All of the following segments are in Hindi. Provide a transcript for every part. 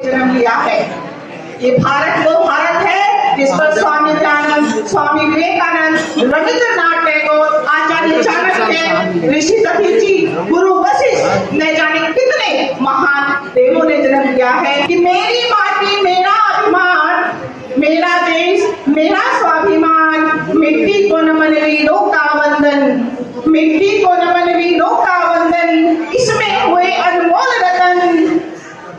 जन्म लिया है। ये भारत वो भारत है जिस पर स्वामी दयानंद, स्वामी विवेकानंद, रविंद्रनाथ टैगोर, आचार्य चाणक्य, ऋषि दधीची, गुरु वशिष्ठ ने जाने कितने महान देवों ने जन्म लिया है कि मेरी माटी मेरा अभिमान, मेरा देश मेरा स्वाभिमान, मिट्टी को नमन वीरों का वंदन, मिट्टी को नमन वीरों का वंदन, इसमें हुए अनमोल रतन,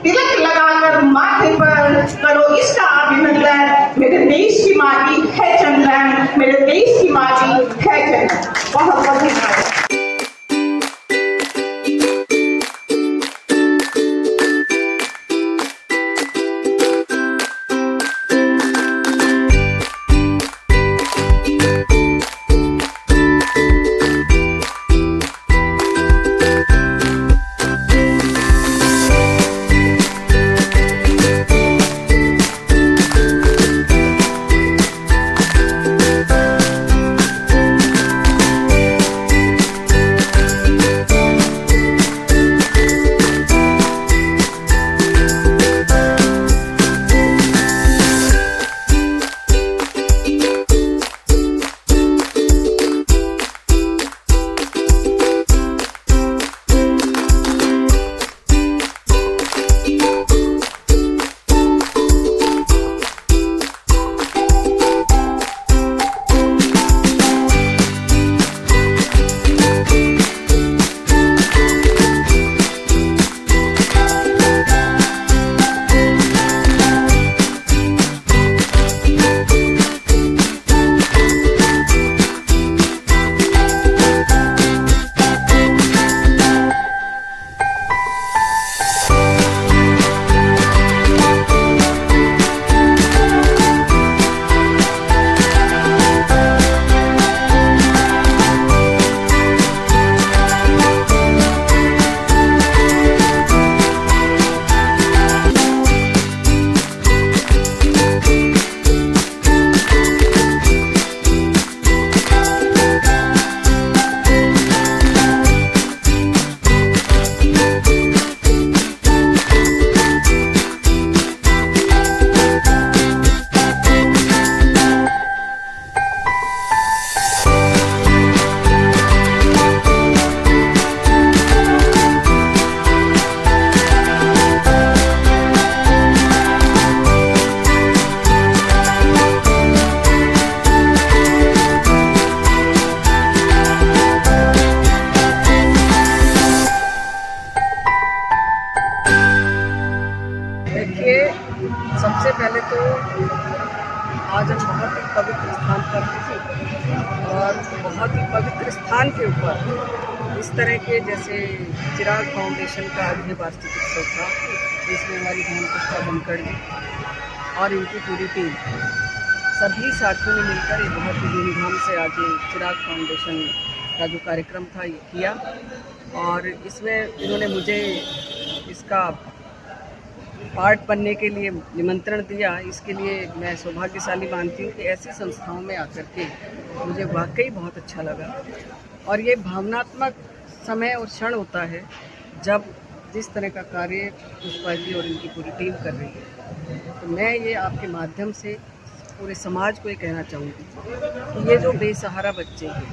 तिलक लगाकर माथे पर करो इसका अभिनंदन। मेरे देश की माटी है चंदन, मेरे देश की माटी है चंदन। बहुत बहुत धन्यवाद। सबसे पहले तो आज हम बहुत ही पवित्र स्थान पर थे और बहुत ही पवित्र स्थान के ऊपर इस तरह के जैसे चिराग फाउंडेशन का आज वार्षिक उत्सव था, जिसमें हमारी बहन पुष्पा बनकर जी और इनकी पूरी टीम सभी साथियों ने मिलकर ये बहुत ही धूमधाम से आज चिराग फाउंडेशन का जो कार्यक्रम था ये किया। और इसमें इन्होंने मुझे इसका पार्ट बनने के लिए निमंत्रण दिया। इसके लिए मैं सौभाग्यशाली मानती हूँ कि ऐसी संस्थाओं में आकर के मुझे वाकई बहुत अच्छा लगा। और ये भावनात्मक समय और क्षण होता है जब जिस तरह का कार्य पुष्पा जी और इनकी पूरी टीम कर रही है। तो मैं ये आपके माध्यम से पूरे समाज को ये कहना चाहूँगी कि ये जो बेसहारा बच्चे हैं,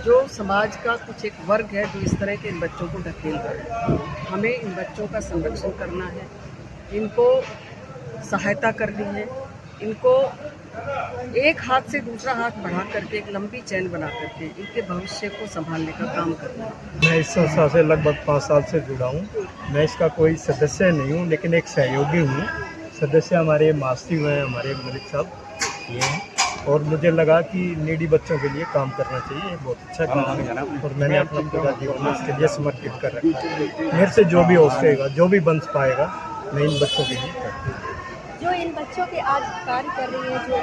जो समाज का कुछ एक वर्ग है जो इस तरह के इन बच्चों को ढकेल रहा है, हमें इन बच्चों का संरक्षण करना है, इनको सहायता करनी है, इनको एक हाथ से दूसरा हाथ बढ़ा करके एक लंबी चैन बना करके इनके भविष्य को संभालने का काम करना है। मैं इस संस्था से लगभग 5 साल से जुड़ा हूँ। मैं इसका कोई सदस्य नहीं हूँ, लेकिन एक सहयोगी हूँ। सदस्य हमारे मास्ती हुए हैं, हमारे मलिक साहब ये हैं। और मुझे लगा कि नीडी बच्चों के लिए काम करना चाहिए, ये बहुत अच्छा काम है और मैंने अपना पूरा जीवन इसके लिए समर्पित कर रखा है। मेरे से जो भी हो सकेगा, जो भी बन पाएगा, मैं इन बच्चों के लिए करूँगा। जो इन बच्चों के आज कार्य कर रही है, जो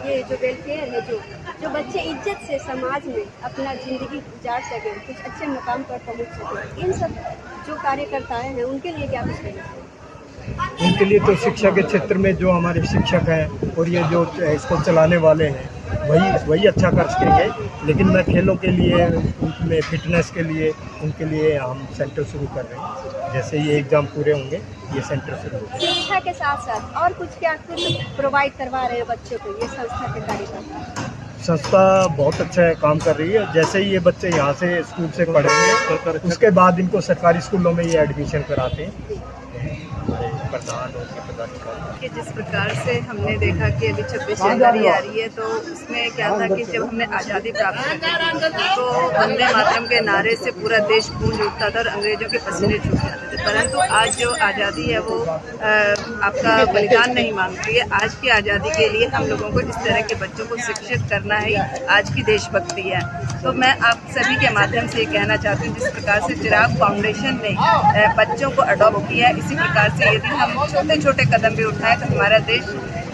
ये जो वेलफेयर है, जो बच्चे इज्जत से समाज में अपना ज़िंदगी गुजार सकें, कुछ अच्छे मुकाम पर पहुंच सकें, इन सब जो कार्यकर्ताएं हैं उनके लिए क्या कुछ कहना चाहिए? उनके लिए तो शिक्षा के क्षेत्र में जो हमारे शिक्षक हैं और ये जो इसको चलाने वाले हैं वही अच्छा कर सकेंगे। लेकिन मैं खेलों के लिए, उनमें फिटनेस के लिए, उनके लिए हम सेंटर शुरू कर रहे हैं। जैसे ये एग्ज़ाम पूरे होंगे ये सेंटर शुरू होगा। शिक्षा के साथ साथ और कुछ प्रोवाइड करवा रहे हैं बच्चों को ये संस्था के कार्यक्रम? संस्था बहुत अच्छा है, काम कर रही है। जैसे ही ये बच्चे यहाँ से स्कूल से पढ़ेंगे उसके बाद इनको सरकारी स्कूलों में ये एडमिशन कराते हैं हमारे प्रधान और पदाधिकारी। कि जिस प्रकार से हमने देखा कि अभी 26 जनवरी आ रही है, तो उसमें क्या था कि जब हमने आज़ादी प्राप्त की तो वंदे मातरम के नारे से पूरा देश गूंज उठता था और अंग्रेजों के पसीने छूट जाते थे। परंतु आज जो आज़ादी है वो आपका बलिदान नहीं मांगती है। आज की आज़ादी के लिए हम लोगों को इस तरह के बच्चों को शिक्षित करना ही आज की देशभक्ति है। तो मैं आप सभी के माध्यम से ये कहना चाहती हूँ, जिस प्रकार से चिराग फाउंडेशन ने बच्चों को अडॉप्ट किया है, इसी प्रकार से यदि हम छोटे छोटे कदम भी उठाएं तो हमारा देश,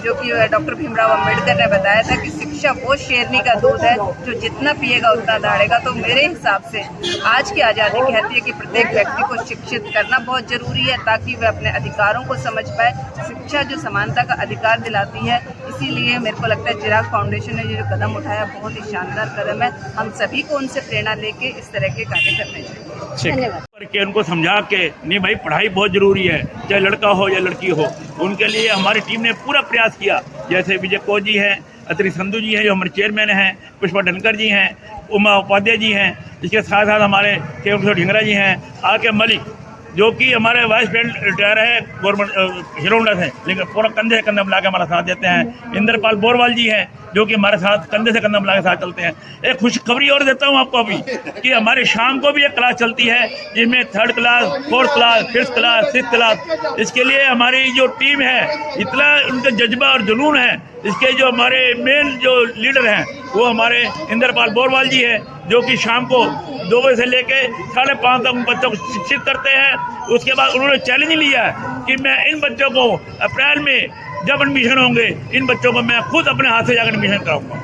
जो कि डॉक्टर भीमराव अंबेडकर ने बताया था कि शिक्षा वो शेरनी का दूध है जो जितना पिएगा उतना दहाड़ेगा। तो मेरे हिसाब से आज की आज़ादी कहती है कि प्रत्येक व्यक्ति को शिक्षित करना बहुत ज़रूरी है ताकि वह अपने अधिकारों को समझ पाए। शिक्षा जो समानता का अधिकार दिलाती है, इसीलिए मेरे को लगता है चिराग फाउंडेशन ने जो कदम उठाया बहुत ही शानदार कदम है। हम सभी को उनसे प्रेरणा लेके इस तरह के कार्य करने चाहिए। धन्यवाद। करके उनको समझा के नहीं भाई पढ़ाई बहुत ज़रूरी है, चाहे लड़का हो या लड़की हो। उनके लिए हमारी टीम ने पूरा प्रयास किया। जैसे विजय कोच जी हैं, अत्री संधू जी हैं जो हमारे चेयरमैन हैं, पुष्पा धनखड़ जी हैं, उमा उपाध्याय जी हैं, इसके साथ साथ हमारे केवल किशोर ढिंगरा जी हैं, आके मलिक जो कि हमारे वाइस प्रेसिडेंट रिटायर है गवर्नमेंट हीरोडा से, लेकिन पूरा कंधे से कंधा मिला के हमारा साथ देते हैं। इंद्रपाल बोरवाल जी हैं जो कि हमारे साथ कंधे से कंधा मिला के साथ चलते हैं। एक खुशखबरी और देता हूँ आपको अभी कि हमारे शाम को भी एक क्लास चलती है जिसमें 3rd class, 4th class, 5th class, 6th class. इसके लिए हमारी जो टीम है, इतना उनका जज्बा और जुनून है। इसके जो हमारे मेन जो लीडर हैं वो हमारे इंद्रपाल बोरवाल जी हैं जो कि शाम को 2 बजे से लेके 5:30 तक उन बच्चों को शिक्षित करते हैं। उसके बाद उन्होंने चैलेंज लिया है कि मैं इन बच्चों को अप्रैल में जब एडमिशन होंगे, इन बच्चों को मैं खुद अपने हाथ से जाकर एडमिशन कराऊंगा।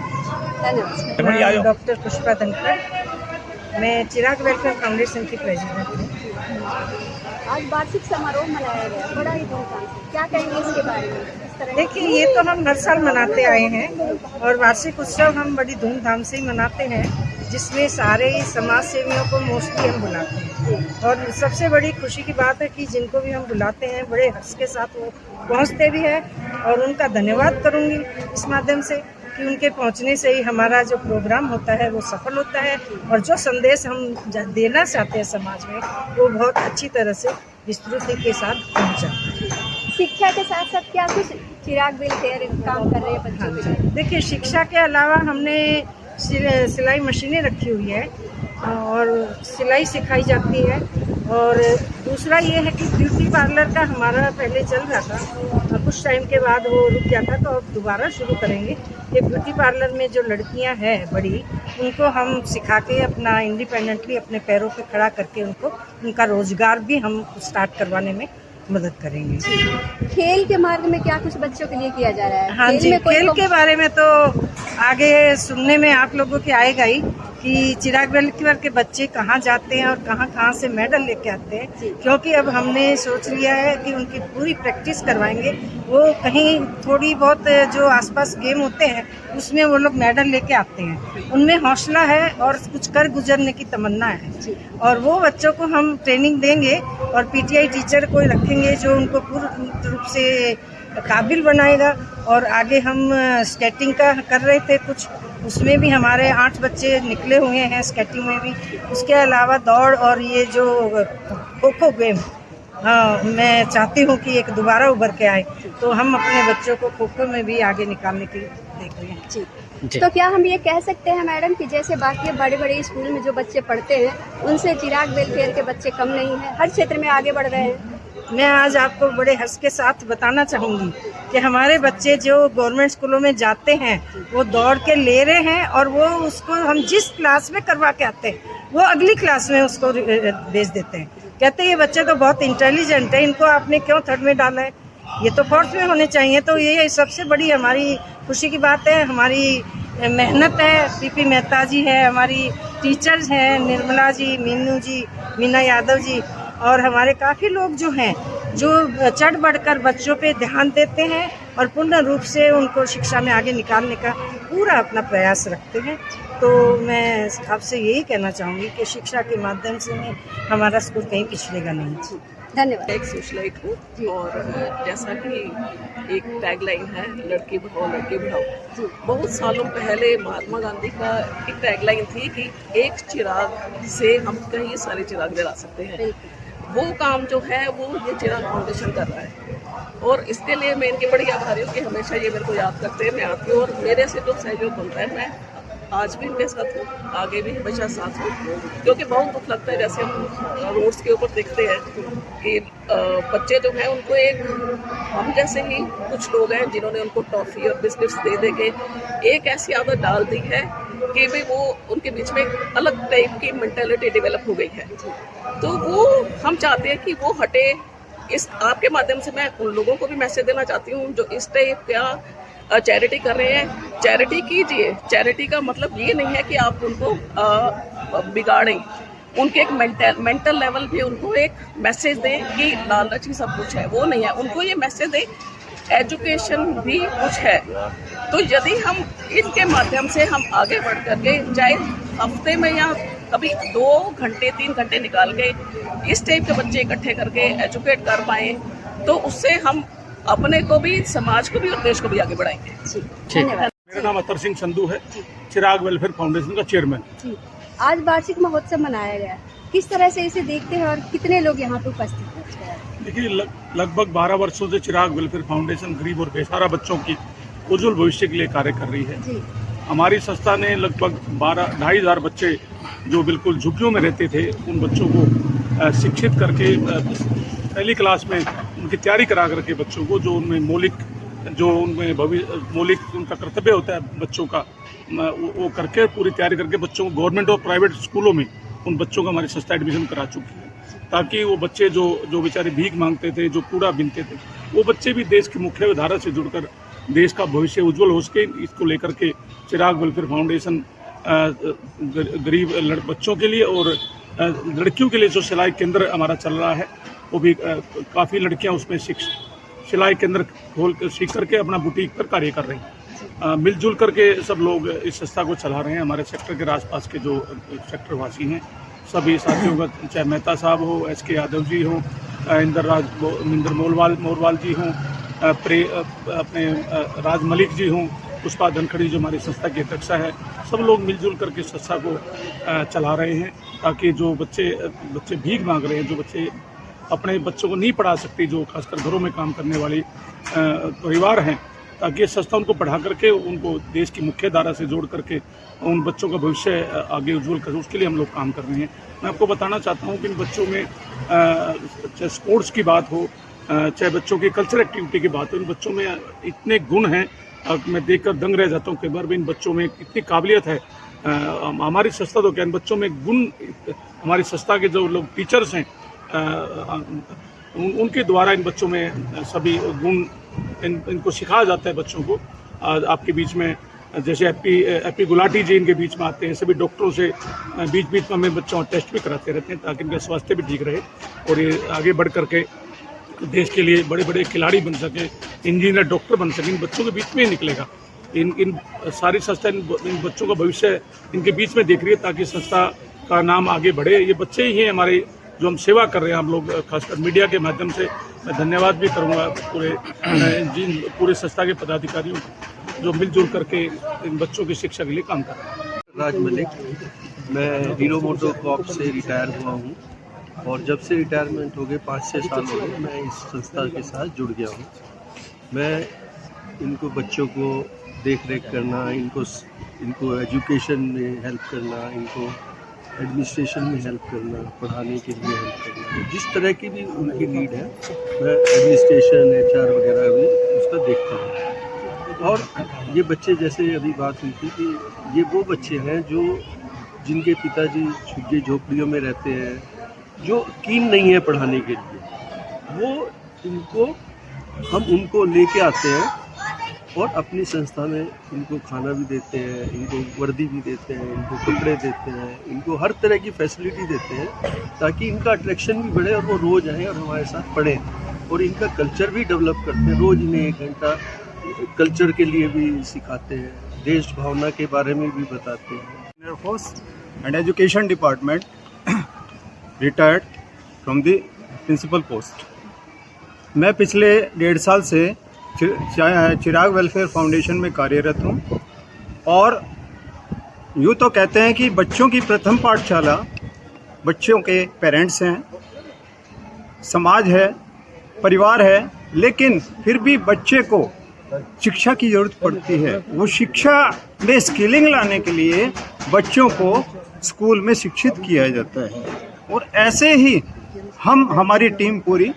मैं डॉक्टर पुष्पा धनखड़, मैं चिराग वेलफेयर फाउंडेशन की प्रेसिडेंट हूँ। आज वार्षिक समारोह मनाया गया बड़ा ही धूमधाम से, क्या कहेंगे इसके बारे में? इस तरह देखिए, ये तो हम हर साल मनाते आए हैं और वार्षिक उत्सव हम बड़ी धूमधाम से ही मनाते हैं, जिसमें सारे समाज सेवियों को मोस्टली हम बुलाते हैं। और सबसे बड़ी खुशी की बात है कि जिनको भी हम बुलाते हैं बड़े हर्ष के साथ वो पहुंचते भी हैं, और उनका धन्यवाद करूंगी इस माध्यम से कि उनके पहुंचने से ही हमारा जो प्रोग्राम होता है वो सफल होता है, और जो संदेश हम देना चाहते हैं समाज में वो बहुत अच्छी तरह से विस्तृति के साथ पहुंचा। शिक्षा के साथ साथ क्या कुछ चिराग वेलफेयर काम कर रहे हैं बच्चों के लिए? देखिए, शिक्षा के अलावा हमने सिलाई मशीनें रखी हुई है और सिलाई सिखाई जाती है। और दूसरा ये है कि ब्यूटी पार्लर का हमारा पहले चल रहा था, कुछ टाइम के बाद वो रुक गया था, तो अब दोबारा शुरू करेंगे। ये ब्यूटी पार्लर में जो लड़कियां हैं बड़ी, उनको हम सिखा के अपना इंडिपेंडेंटली अपने पैरों पे खड़ा करके उनका रोजगार भी हम स्टार्ट करवाने में मदद करेंगे। खेल के मार्ग में क्या कुछ बच्चों के लिए किया जा रहा है? हाँ जी, खेल के बारे में तो आगे सुनने में आप लोगों के आएगा ही कि चिराग वेलफेयर के बच्चे कहाँ जाते हैं और कहाँ से मेडल लेके आते हैं, क्योंकि अब हमने सोच लिया है कि उनकी पूरी प्रैक्टिस करवाएंगे। वो कहीं थोड़ी बहुत जो आसपास गेम होते हैं उसमें वो लोग मेडल लेके आते हैं, उनमें हौसला है और कुछ कर गुजरने की तमन्ना है। और वो बच्चों को हम ट्रेनिंग देंगे और पीटीआई टीचर को रखेंगे जो उनको पूर्ण रूप से काबिल बनाएगा। और आगे हम स्केटिंग का कर रहे थे कुछ, उसमें भी हमारे 8 बच्चे निकले हुए हैं स्केटिंग में भी। उसके अलावा दौड़ और ये जो खो-खो गेम, हाँ, मैं चाहती हूँ कि एक दोबारा उभर के आए, तो हम अपने बच्चों को खो-खो में भी आगे निकालने की देख रहे हैं। जी। तो क्या हम ये कह सकते हैं मैडम कि जैसे बाकी बड़े बड़े स्कूल में जो बच्चे पढ़ते हैं उनसे चिराग वेलफेयर के बच्चे कम नहीं हैं, हर क्षेत्र में आगे बढ़ रहे हैं? मैं आज आपको बड़े हर्ष के साथ बताना चाहूँगी कि हमारे बच्चे जो गवर्नमेंट स्कूलों में जाते हैं वो दौड़ के ले रहे हैं, और वो उसको हम जिस क्लास में करवा के आते हैं वो अगली क्लास में उसको भेज देते हैं। कहते हैं ये बच्चे तो बहुत इंटेलिजेंट है, इनको आपने क्यों 3rd में डाला है, ये तो 4th में होने चाहिए। तो ये सबसे बड़ी हमारी खुशी की बात है, हमारी मेहनत है। पीपी मेहता जी है, हमारी टीचर्स हैं, निर्मला जी, मीनू जी, मीना यादव जी, और हमारे काफ़ी लोग जो हैं जो चढ़ बढ़कर बच्चों पे ध्यान देते हैं और पूर्ण रूप से उनको शिक्षा में आगे निकालने का पूरा अपना प्रयास रखते हैं। तो मैं आपसे यही कहना चाहूँगी कि शिक्षा के माध्यम से हमारा स्कूल कहीं पिछड़ेगा नहीं। धन्यवाद। एक सोशलाइट हूँ और जैसा कि एक टैगलाइन है लड़की बढ़ाओ। बहुत सालों पहले महात्मा गांधी का एक टैगलाइन थी कि एक चिराग से हम कई सारे चिराग जला सकते हैं। वो काम जो है वो ये चिराग फाउंडेशन कर रहा है और इसके लिए मैं इनके बड़ी आभारी हूँ कि हमेशा ये मेरे को याद करते हैं। मैं आती हूँ और मेरे से जो सहयोग बनता है मैं आज भी इनके साथ हूँ, आगे भी हमेशा साथ हूँ, क्योंकि बहुत दुख लगता है जैसे हम रोड्स के ऊपर देखते हैं कि बच्चे जो हैं उनको एक हम जैसे ही कुछ लोग हैं जिन्होंने उनको टॉफ़ी और बिस्किट्स दे के एक ऐसी आदत डाल दी है कि भाई वो उनके बीच में एक अलग टाइप की मेंटालिटी डेवलप हो गई है। तो वो हम चाहते हैं कि वो हटे। इस आपके माध्यम से मैं उन लोगों को भी मैसेज देना चाहती हूँ जो इस टाइप का चैरिटी कर रहे हैं। चैरिटी कीजिए। चैरिटी का मतलब ये नहीं है कि आप उनको बिगाड़ें, उनके एक मेंटल लेवल पे उनको एक मैसेज दें कि लालच ही सब कुछ है, वो नहीं है। उनको ये मैसेज दें एजुकेशन भी कुछ है। तो यदि हम इनके माध्यम से हम आगे बढ़ करके चाहे हफ्ते में या कभी 2 घंटे 3 घंटे निकाल के इस टाइप के बच्चे इकट्ठे करके एजुकेट कर पाएँ तो उससे हम अपने को भी, समाज को भी और देश को भी आगे बढ़ाएंगे। धन्यवाद। मेरा नाम अतर सिंह संधू है, चिराग वेलफेयर फाउंडेशन का चेयरमैन। आज वार्षिक महोत्सव मनाया गया, किस तरह से इसे देखते हैं और कितने लोग यहाँ पे उपस्थित हैं? देखिए, लगभग 12 वर्षों से चिराग वेलफेयर फाउंडेशन गरीब और बेसहारा बच्चों की उज्जवल भविष्य के लिए कार्य कर रही है। हमारी संस्था ने लगभग 2,500 बच्चे जो बिल्कुल झुग्गियों में रहते थे उन बच्चों को शिक्षित करके पहली क्लास में उनकी तैयारी करा करके बच्चों को जो उनमें मौलिक उनका कर्तव्य होता है बच्चों का वो करके पूरी तैयारी करके बच्चों को गवर्नमेंट और प्राइवेट स्कूलों में उन बच्चों का हमारी संस्था एडमिशन करा चुकी है, ताकि वो बच्चे जो बेचारे भीख मांगते थे, जो कूड़ा बीनते थे, वो बच्चे भी देश की मुख्य धारा से जुड़कर देश का भविष्य उज्जवल हो सके। इसको लेकर के चिराग वेलफेयर फाउंडेशन गरीब बच्चों के लिए और लड़कियों के लिए जो सिलाई केंद्र हमारा चल रहा है वो भी काफ़ी लड़कियां उसमें सिलाई केंद्र खोल कर सीख करके अपना बुटीक पर कार्य कर रही हैं। मिलजुल करके सब लोग इस संस्था को चला रहे हैं। हमारे सेक्टर के आसपास के जो सेक्टर वासी हैं सभी साथियों का, चाहे मेहता साहब हो, SK यादव जी हो, इंद्र मोरवाल जी हों, अपने राज मलिक जी हों, पुष्पा धनखड़ी जो हमारी संस्था की अध्यक्षा है, सब लोग मिलजुल करके संस्था को चला रहे हैं, ताकि जो बच्चे भीख मांग रहे हैं, जो बच्चे अपने बच्चों को नहीं पढ़ा सकते, जो खासकर घरों में काम करने वाले परिवार हैं, ताकि ये संस्था उनको पढ़ा करके उनको देश की मुख्य धारा से जोड़ करके उन बच्चों का भविष्य आगे उज्जवल करे, उसके लिए हम लोग काम कर रहे हैं। मैं आपको बताना चाहता हूँ कि इन बच्चों में चाहे स्पोर्ट्स की बात हो, चाहे बच्चों की कल्चरल एक्टिविटी की बात हो, इन बच्चों में इतने गुण हैं, मैं देखकर दंग रह जाता हूँ कई बार भी। इन बच्चों में इतनी काबिलियत है। हमारी संस्था तो क्या, इन बच्चों में गुण, हमारी संस्था के जो लोग टीचर्स हैं उनके द्वारा इन बच्चों में सभी गुण इनको सिखाया जाता है बच्चों को। आपके बीच में जैसे एपी गुलाटी जी इनके बीच में आते हैं, सभी डॉक्टरों से बीच में हमें बच्चों टेस्ट भी कराते रहते हैं ताकि इनका स्वास्थ्य भी ठीक रहे और ये आगे बढ़ करके देश के लिए बड़े बड़े खिलाड़ी बन सके, इंजीनियर, डॉक्टर बन सके। इन बच्चों के बीच में ही निकलेगा। इन सारी संस्था इन बच्चों का भविष्य इनके बीच में देख रही है, ताकि संस्था का नाम आगे बढ़े। ये बच्चे ही हैं हमारे जो हम सेवा कर रहे हैं। हम लोग खासकर मीडिया के माध्यम से मैं धन्यवाद भी करूंगा पूरे संस्था के पदाधिकारियों जो मिलजुल करके इन बच्चों की शिक्षा के लिए काम कर रहे हैं। राज मलिक, मैं हीरो मोटो कॉर्प से रिटायर हुआ हूँ और जब से रिटायरमेंट हो गए 5-6 साल हो गए मैं इस संस्था के साथ जुड़ गया हूँ। मैं इनको बच्चों को देख रेख करना, इनको एजुकेशन में हेल्प करना, इनको एडमिनिस्ट्रेशन में हेल्प करना, पढ़ाने के लिए हेल्प करना, जिस तरह की भी उनकी नीड है मैं एडमिनिस्ट्रेशन, HR वगैरह भी उसका देखता हूँ। और ये बच्चे, जैसे अभी बात हुई थी कि ये वो बच्चे हैं जिनके पिताजी झुग्गी झोपड़ियों में रहते हैं, जो कीन नहीं है पढ़ाने के लिए, हम उनको लेके आते हैं और अपनी संस्था में इनको खाना भी देते हैं, इनको वर्दी भी देते हैं, इनको कपड़े देते हैं, इनको हर तरह की फैसिलिटी देते हैं ताकि इनका अट्रैक्शन भी बढ़े और वो रोज़ आएँ और हमारे साथ पढ़ें और इनका कल्चर भी डेवलप करते हैं। रोज़ इन्हें 1 घंटा कल्चर के लिए भी सिखाते हैं, देश भावना के बारे में भी बताते हैं। Air force and education department retired from the principal post. मैं पिछले 1.5 साल से चिराग वेलफेयर फाउंडेशन में कार्यरत हूँ और यूँ तो कहते हैं कि बच्चों की प्रथम पाठशाला बच्चों के पेरेंट्स हैं, समाज है, परिवार है, लेकिन फिर भी बच्चे को शिक्षा की ज़रूरत पड़ती है। वो शिक्षा में स्किलिंग लाने के लिए बच्चों को स्कूल में शिक्षित किया जाता है और ऐसे ही हमारी टीम पूरी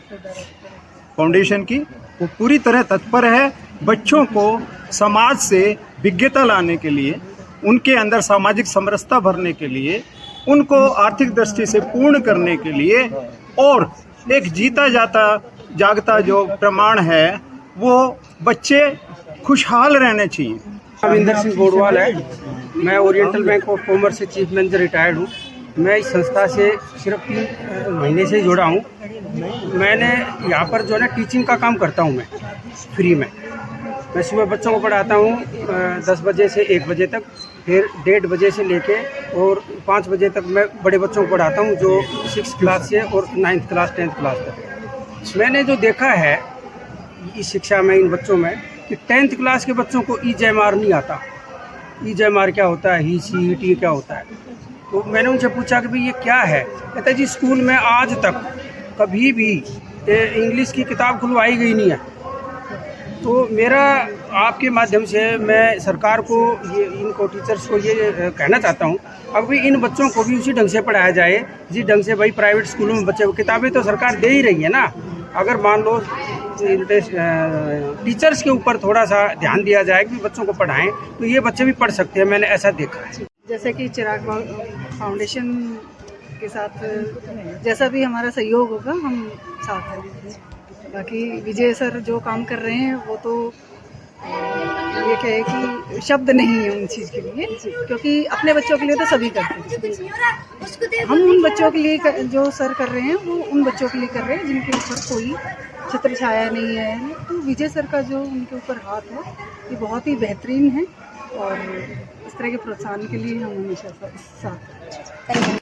फाउंडेशन की वो पूरी तरह तत्पर है बच्चों को समाज से विज्ञता लाने के लिए, उनके अंदर सामाजिक समरसता भरने के लिए, उनको आर्थिक दृष्टि से पूर्ण करने के लिए और एक जीता जागता जो प्रमाण है वो बच्चे खुशहाल रहने चाहिए। रविंदर सिंह गोडवाल है। मैं ओरिएंटल बैंक ऑफ कॉमर्स से चीफ मैनेजर रिटायर्ड हूँ। मैं इस संस्था से सिर्फ 3 महीने से जुड़ा हूँ। मैंने यहाँ पर जो है ना टीचिंग का काम करता हूँ, मैं फ्री में। मैं सुबह बच्चों को पढ़ाता हूँ 10 बजे से 1 बजे तक, फिर 1:30 बजे से लेके और 5 बजे तक मैं बड़े बच्चों को पढ़ाता हूँ जो 6th क्लास से और 9th क्लास 10th क्लास तक। मैंने जो देखा है इस शिक्षा में इन बच्चों में कि 10th क्लास के बच्चों को EJMR नहीं आता। EJMR क्या होता है, ही सी टी क्या होता है। तो मैंने उनसे पूछा कि भाई ये क्या है। कहते जी स्कूल में आज तक कभी भी इंग्लिश की किताब खुलवाई गई नहीं है। तो मेरा आपके माध्यम से मैं सरकार को ये इनको टीचर्स को ये कहना चाहता हूँ, अब भी इन बच्चों को भी उसी ढंग से पढ़ाया जाए जिस ढंग से भाई प्राइवेट स्कूलों में बच्चे किताबें तो सरकार दे ही रही है ना। अगर मान लो टीचर्स के ऊपर थोड़ा सा ध्यान दिया जाए कि बच्चों को पढ़ाएं तो ये बच्चे भी पढ़ सकते हैं। मैंने ऐसा देखा है। जैसे कि चिराग फाउंडेशन के साथ जैसा भी हमारा सहयोग होगा हम साथ हैं। बाकी विजय सर जो काम कर रहे हैं वो तो ये कहे कि शब्द नहीं है उन चीज़ के लिए, क्योंकि अपने बच्चों के लिए तो सभी करते हैं। हम उन बच्चों के लिए जो सर कर रहे हैं वो उन बच्चों के लिए कर रहे हैं जिनके ऊपर कोई छत्र छाया नहीं है। तो विजय सर का जो उनके ऊपर हाथ है ये बहुत ही बेहतरीन है और इस तरह के प्रोत्साहन के लिए हम हमेशा साथ हैं।